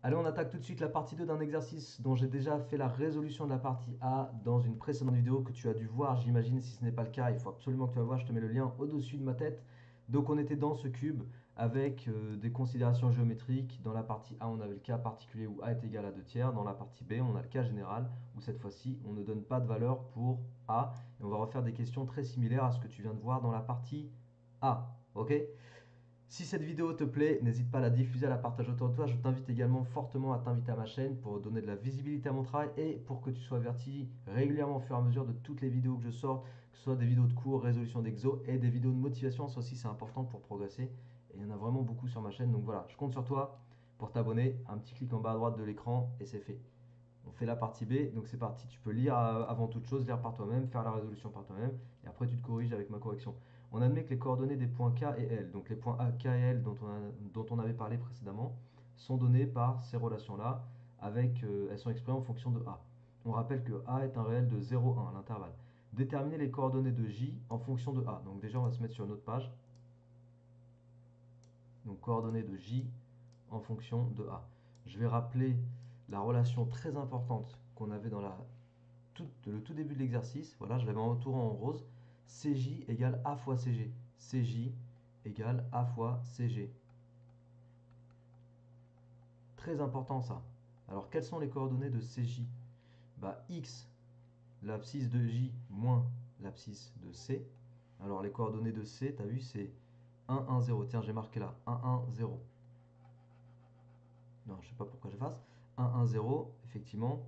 Allez, on attaque tout de suite la partie 2 d'un exercice dont j'ai déjà fait la résolution de la partie A dans une précédente vidéo que tu as dû voir, j'imagine. Si ce n'est pas le cas, il faut absolument que tu la vois, je te mets le lien au-dessus de ma tête. Donc on était dans ce cube avec des considérations géométriques. Dans la partie A, on avait le cas particulier où A est égal à 2 tiers. Dans la partie B, on a le cas général où cette fois-ci, on ne donne pas de valeur pour A. Et on va refaire des questions très similaires à ce que tu viens de voir dans la partie A. Ok ? Si cette vidéo te plaît, n'hésite pas à la diffuser, à la partager autour de toi. Je t'invite également fortement à t'inviter à ma chaîne pour donner de la visibilité à mon travail et pour que tu sois averti régulièrement au fur et à mesure de toutes les vidéos que je sors, que ce soit des vidéos de cours, résolution d'exo et des vidéos de motivation. Ça aussi, c'est important pour progresser. Et il y en a vraiment beaucoup sur ma chaîne. Donc voilà, je compte sur toi pour t'abonner. Un petit clic en bas à droite de l'écran et c'est fait. On fait la partie B, donc c'est parti. Tu peux lire avant toute chose, lire par toi-même, faire la résolution par toi-même, et après tu te corriges avec ma correction. On admet que les coordonnées des points K et L, donc les points A, K et L dont on avait parlé précédemment, sont données par ces relations-là, elles sont exprimées en fonction de A. On rappelle que A est un réel de 0, 1, l'intervalle. Déterminer les coordonnées de J en fonction de A. Donc déjà on va se mettre sur une autre page. Donc coordonnées de J en fonction de A. Je vais rappeler la relation très importante qu'on avait dans le tout début de l'exercice. Voilà, je l'avais entouré en rose. CJ égale A fois CG. CJ égale A fois CG. Très important ça. Alors, quelles sont les coordonnées de CJ? Bah, X, l'abscisse de J moins l'abscisse de C. Alors, les coordonnées de C, tu as vu, c'est 1, 1, 0. Tiens, j'ai marqué là. 1, 1, 0. Non, je ne sais pas pourquoi je fasse. 1, 1, 0, effectivement.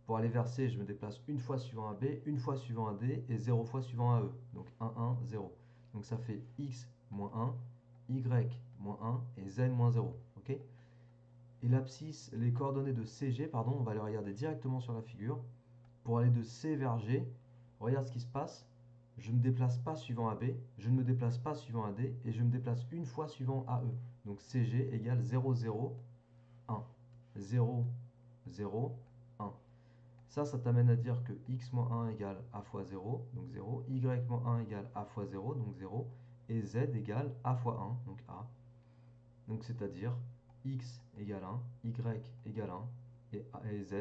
Pour aller vers C, je me déplace une fois suivant AB, une fois suivant AD et 0 fois suivant AE. Donc 1, 1, 0. Donc ça fait X moins 1, Y moins 1 et Z moins 0. Ok? Et l'abscisse, les coordonnées de CG, pardon, on va les regarder directement sur la figure. Pour aller de C vers G, regarde ce qui se passe. Je ne me déplace pas suivant AB, je ne me déplace pas suivant AD et je me déplace une fois suivant AE. Donc CG égale 0, 0, 1. 0, 0, 1. Ça t'amène à dire que x moins 1 égale a fois 0, donc 0, y moins 1 égale a fois 0, donc 0, et z égale a fois 1, donc a. Donc c'est-à-dire x égale 1, y égale 1, et z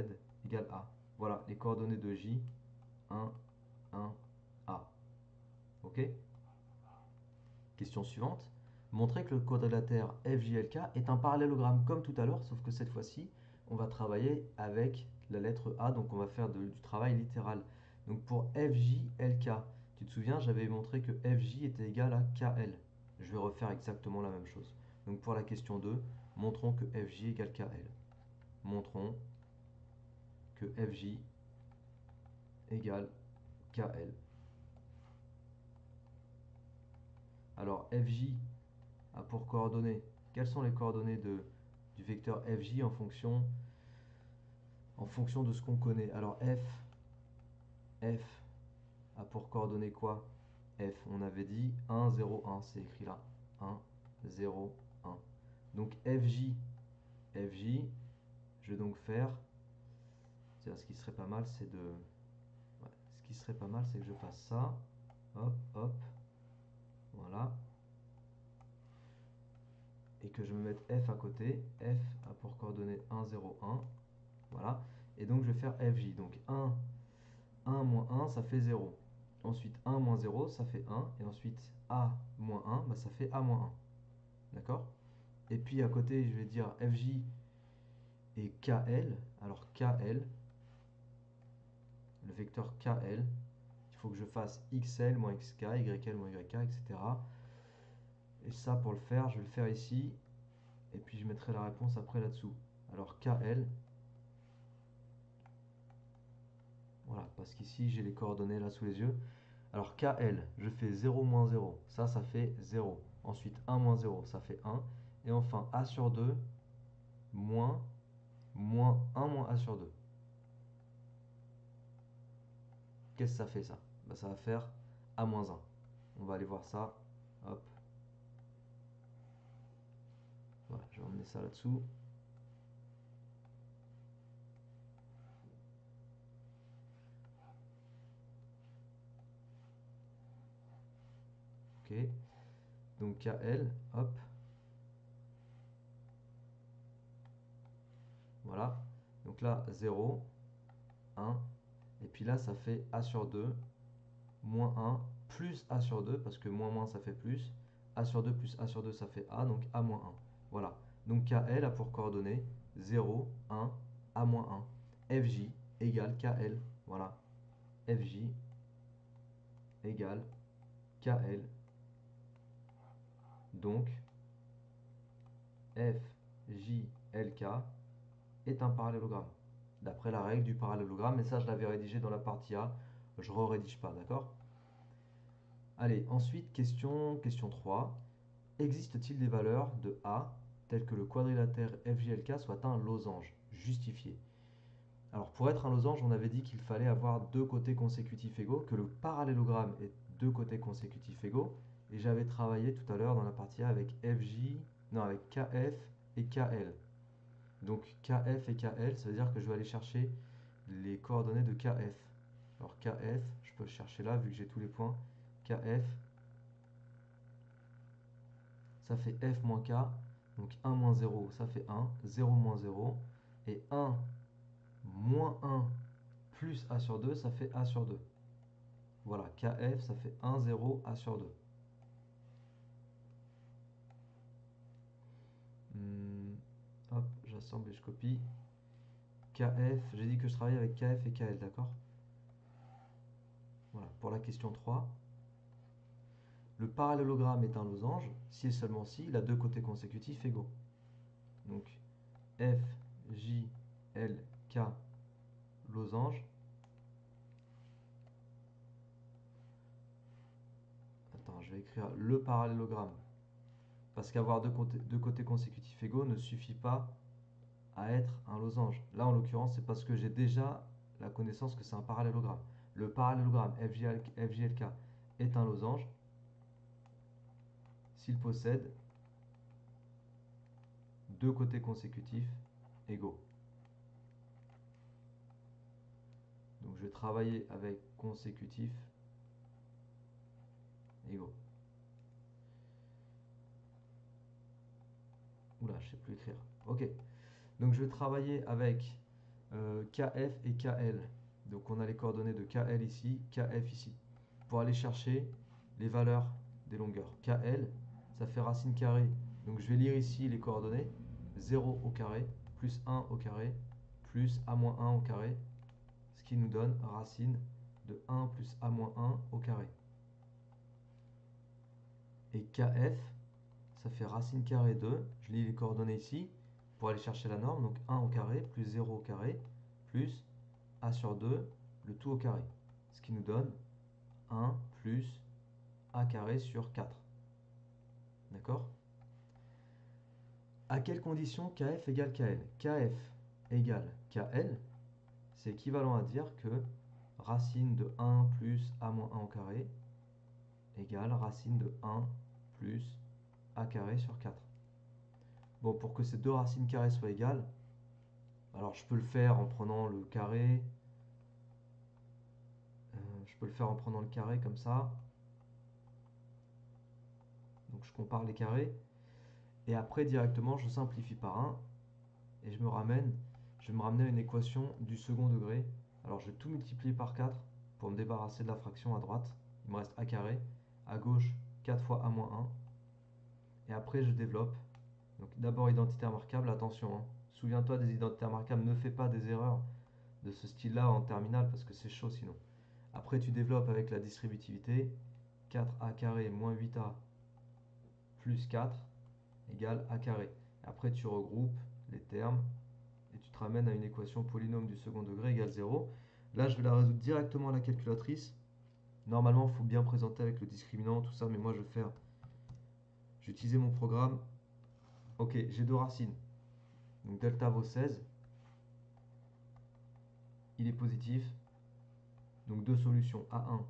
égale a. Voilà les coordonnées de j, 1, 1, a. Ok? Question suivante. Montrer que le quadrilatère FJLK est un parallélogramme comme tout à l'heure, sauf que cette fois-ci, on va travailler avec la lettre A, donc on va faire du travail littéral. Donc pour FJLK, tu te souviens, j'avais montré que FJ était égal à KL. Je vais refaire exactement la même chose. Donc pour la question 2, montrons que FJ égale KL. Montrons que FJ égale KL. Alors FJ a pour coordonnées, quelles sont les coordonnées du vecteur FJ en fonction de ce qu'on connaît? Alors F a pour coordonnées quoi? F, on avait dit 1, 0, 1, c'est écrit là. 1, 0, 1. Donc FJ, je vais donc faire, ce qui serait pas mal, c'est de... Ouais, ce qui serait pas mal, c'est que je fasse ça. Hop, hop. Voilà. Et que je me mette F à côté. F a pour coordonnées 1, 0, 1. Voilà. Et donc je vais faire FJ. Donc 1 moins 1, ça fait 0. Ensuite 1 moins 0, ça fait 1. Et ensuite A moins 1, bah, ça fait A moins 1. D'accord? Et puis à côté, je vais dire FJ et KL. Alors KL, le vecteur KL, il faut que je fasse XL moins XK, YL moins YK, etc. Et ça, pour le faire, je vais le faire ici. Et puis je mettrai la réponse après là-dessous. Alors KL, voilà, parce qu'ici j'ai les coordonnées là sous les yeux. Alors KL, je fais 0 moins 0, ça fait 0. Ensuite 1 moins 0, ça fait 1. Et enfin A sur 2 moins 1 moins A sur 2. Qu'est-ce que ça fait ça? Bah, ça va faire A moins 1. On va aller voir ça. Hop. Voilà, je vais emmener ça là-dessous. Ok. Donc KL, hop. Voilà. Donc là, 0, 1. Et puis là, ça fait a sur 2, moins 1, plus a sur 2, parce que moins moins, ça fait plus. A sur 2 plus a sur 2, ça fait a, donc a moins 1. Voilà. Donc KL a pour coordonnées 0, 1, a moins 1. FJ égale KL. Voilà. FJ égale KL. Donc, FJLK est un parallélogramme. D'après la règle du parallélogramme, mais ça je l'avais rédigé dans la partie A, je ne rédige pas, d'accord? Allez, ensuite, question 3. Existe-t-il des valeurs de A telles que le quadrilatère FJLK soit un losange? Justifié. Alors pour être un losange, on avait dit qu'il fallait avoir deux côtés consécutifs égaux, que le parallélogramme ait deux côtés consécutifs égaux, et j'avais travaillé tout à l'heure dans la partie A avec avec KF et KL. Donc KF et KL, ça veut dire que je vais aller chercher les coordonnées de KF. Alors KF, je peux le chercher là vu que j'ai tous les points. KF, ça fait F moins K, donc 1 moins 0, ça fait 1, 0 moins 0, et 1 moins 1 plus A sur 2, ça fait A sur 2. Voilà, KF, ça fait 1, 0, A sur 2. Hop, j'assemble et je copie. KF, j'ai dit que je travaillais avec KF et KL, d'accord? Voilà, pour la question 3. Le parallélogramme est un losange si et seulement si il a deux côtés consécutifs égaux. Donc F, J, L, K, losange. Attends, je vais écrire le parallélogramme. Parce qu'avoir deux côtés consécutifs égaux ne suffit pas à être un losange. Là, en l'occurrence, c'est parce que j'ai déjà la connaissance que c'est un parallélogramme. Le parallélogramme FJLK est un losange s'il possède deux côtés consécutifs égaux. Donc je vais travailler avec consécutif égaux. Oula, je ne sais plus écrire. Ok. Donc je vais travailler avec KF et KL. Donc on a les coordonnées de KL ici, KF ici. Pour aller chercher les valeurs des longueurs. KL, ça fait racine carrée. Donc je vais lire ici les coordonnées. 0 au carré, plus 1 au carré, plus A-1 au carré. Ce qui nous donne racine de 1 plus A-1 au carré. Et KF, ça fait racine carrée 2. Je lis les coordonnées ici pour aller chercher la norme. Donc 1 au carré plus 0 au carré plus A sur 2, le tout au carré. Ce qui nous donne 1 plus A carré sur 4. D'accord? À quelles conditions KF égale KL? KF égale KL, c'est équivalent à dire que racine de 1 plus A-1 au carré égale racine de 1 plus A carré sur 4. Bon, pour que ces deux racines carrées soient égales, alors je peux le faire en prenant le carré. Je peux le faire en prenant le carré comme ça. Donc je compare les carrés. Et après directement je simplifie par 1. Et je vais me ramener à une équation du second degré. Alors je vais tout multiplier par 4 pour me débarrasser de la fraction à droite. Il me reste A carré. À gauche 4 fois A-1. Et après je développe. Donc d'abord identité remarquable, attention. Souviens-toi des identités remarquables, ne fais pas des erreurs de ce style-là en terminale parce que c'est chaud sinon. Après tu développes avec la distributivité. 4A carré moins 8A plus 4 égale A carré. Après tu regroupes les termes et tu te ramènes à une équation polynôme du second degré égale 0. Là je vais la résoudre directement à la calculatrice. Normalement il faut bien présenter avec le discriminant, tout ça, mais moi je vais faire... Je vais utiliser mon programme. Ok, j'ai deux racines. Donc delta vaut 16. Il est positif. Donc deux solutions. A1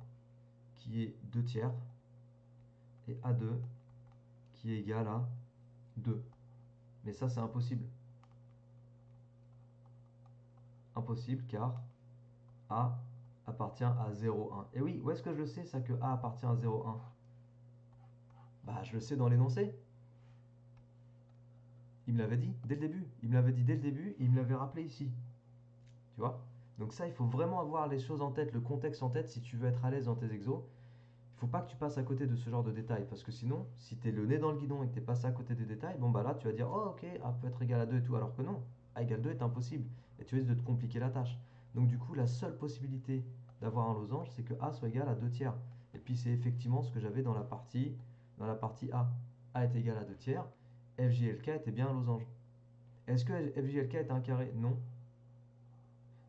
qui est 2 tiers. Et A2 qui est égal à 2. Mais ça c'est impossible. Impossible car A appartient à 0,1. Et oui, où est-ce que je le sais ça que A appartient à 0,1? Bah je le sais dans l'énoncé. Il me l'avait dit dès le début. Il me l'avait dit dès le début, il me l'avait rappelé ici. Tu vois? Donc ça, il faut vraiment avoir les choses en tête, le contexte en tête si tu veux être à l'aise dans tes exos. Il faut pas que tu passes à côté de ce genre de détails parce que sinon, si tu es le nez dans le guidon et que tu es passé à côté des détails, bon bah là tu vas dire oh ok, A peut être égal à 2 et tout, alors que non, A égale 2 est impossible et tu risques de te compliquer la tâche. Donc du coup, la seule possibilité d'avoir un losange, c'est que A soit égal à 2 tiers. Et puis c'est effectivement ce que j'avais dans la partie A. A est égal à 2 tiers, FJLK était bien un losange. Est-ce que FJLK est un carré? Non.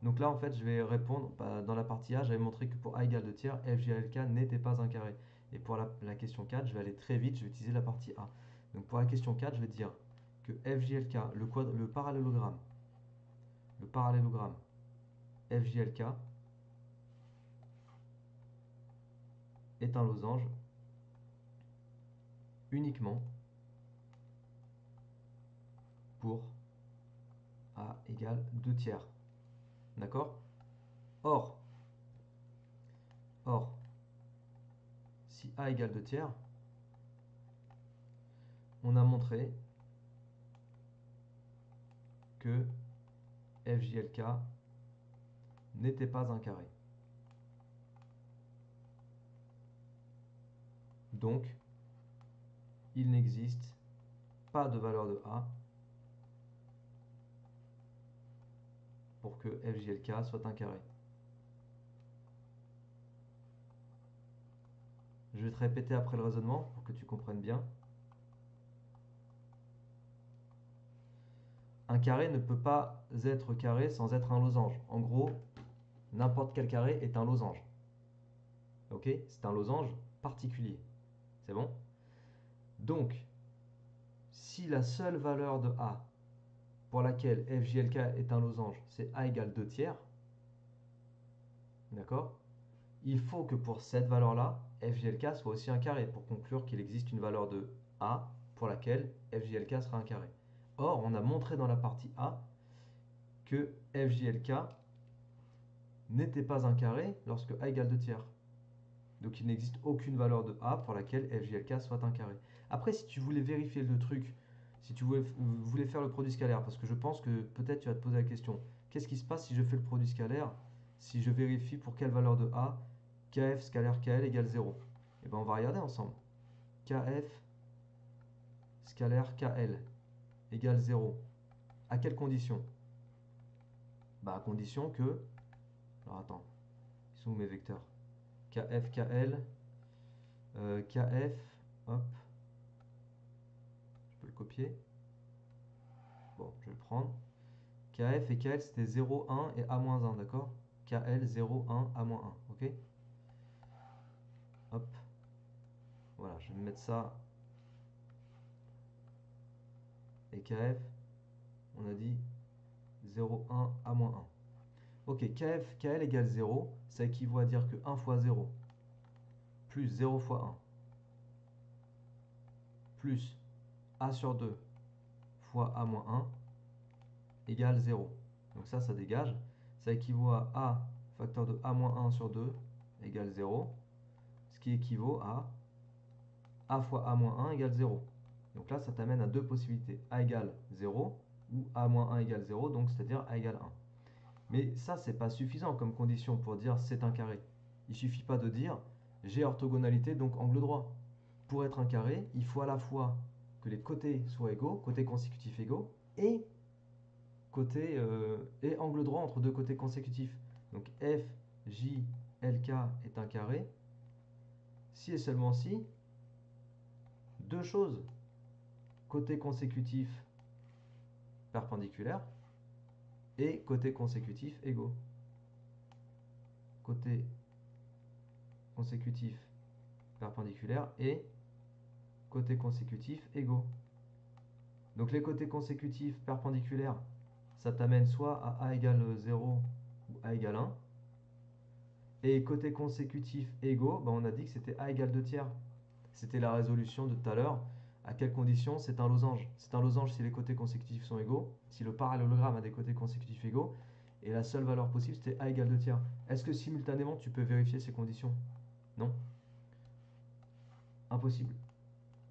Donc là, en fait, je vais répondre, bah, dans la partie A, j'avais montré que pour A égale 2 tiers, FJLK n'était pas un carré. Et pour la question 4, je vais aller très vite, je vais utiliser la partie A. Donc pour la question 4, je vais dire que FJLK, le parallélogramme FJLK est un losange uniquement pour A égale 2 tiers. D'accord? Or, si A égale 2 tiers, on a montré que FJLK n'était pas un carré. Donc, il n'existe pas de valeur de A pour que FJLK soit un carré. Je vais te répéter après le raisonnement pour que tu comprennes bien. Un carré ne peut pas être carré sans être un losange. En gros, n'importe quel carré est un losange. Ok? C'est un losange particulier. C'est bon? Donc, si la seule valeur de A pour laquelle FJLK est un losange, c'est A égale 2 tiers, d'accord? Il faut que pour cette valeur-là, FJLK soit aussi un carré pour conclure qu'il existe une valeur de A pour laquelle FJLK sera un carré. Or, on a montré dans la partie A que FJLK n'était pas un carré lorsque A égale 2 tiers. Donc il n'existe aucune valeur de A pour laquelle FJLK soit un carré. Après, si tu voulais vérifier le truc, si tu voulais faire le produit scalaire, parce que je pense que peut-être tu vas te poser la question, qu'est-ce qui se passe si je fais le produit scalaire, si je vérifie pour quelle valeur de A KF scalaire KL égale 0? Et bien on va regarder ensemble. KF scalaire KL égale 0. À quelle condition? Bah à condition que... Alors attends, ils sont où mes vecteurs? KF, KL, KF, hop, je peux le copier. Bon, je vais le prendre. KF et KL c'était 0, 1 et A-1, d'accord? KL 0, 1, A-1, ok? Hop, voilà, je vais me mettre ça. Et KF, on a dit 0, 1, A-1. Ok, KF, KL égale 0, ça équivaut à dire que 1 fois 0 plus 0 fois 1 plus A sur 2 fois A-1 égale 0. Donc ça dégage. Ça équivaut à A facteur de A-1 sur 2 égale 0. Ce qui équivaut à A fois A-1 égale 0. Donc là, ça t'amène à deux possibilités. A égale 0 ou A-1 égale 0, donc c'est-à-dire A égale 1. Mais ça, c'est pas suffisant comme condition pour dire c'est un carré. Il suffit pas de dire j'ai orthogonalité, donc angle droit. Pour être un carré, il faut à la fois que les côtés soient égaux, côtés consécutifs égaux, et et angle droit entre deux côtés consécutifs. Donc F, J, LK est un carré. Si et seulement si, deux choses, côté consécutif perpendiculaire et côté consécutif égaux. Côté consécutif perpendiculaire et côté consécutif égaux. Donc les côtés consécutifs perpendiculaires, ça t'amène soit à A égale 0 ou A égale 1. Et côté consécutif égaux, on a dit que c'était A égale 2 tiers. C'était la résolution de tout à l'heure. À quelles conditions? C'est un losange. C'est un losange si les côtés consécutifs sont égaux, si le parallélogramme a des côtés consécutifs égaux, et la seule valeur possible c'était A égale 2 tiers. Est-ce que simultanément tu peux vérifier ces conditions? Non? Impossible.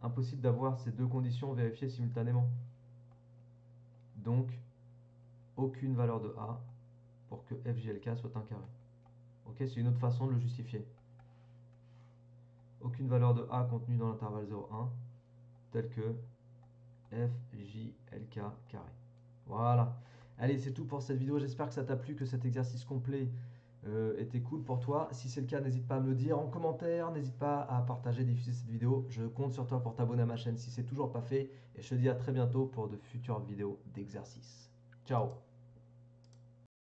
Impossible d'avoir ces deux conditions vérifiées simultanément. donc aucune valeur de A pour que FJLK soit un carré. Ok, c'est une autre façon de le justifier. Aucune valeur de A contenue dans l'intervalle 0,1 telle que FJLK carré. Voilà. Allez, c'est tout pour cette vidéo. J'espère que ça t'a plu, que cet exercice complet était cool pour toi. Si c'est le cas, n'hésite pas à me le dire en commentaire. N'hésite pas à partager, diffuser cette vidéo. Je compte sur toi pour t'abonner à ma chaîne si c'est toujours pas fait. Et je te dis à très bientôt pour de futures vidéos d'exercices. Ciao.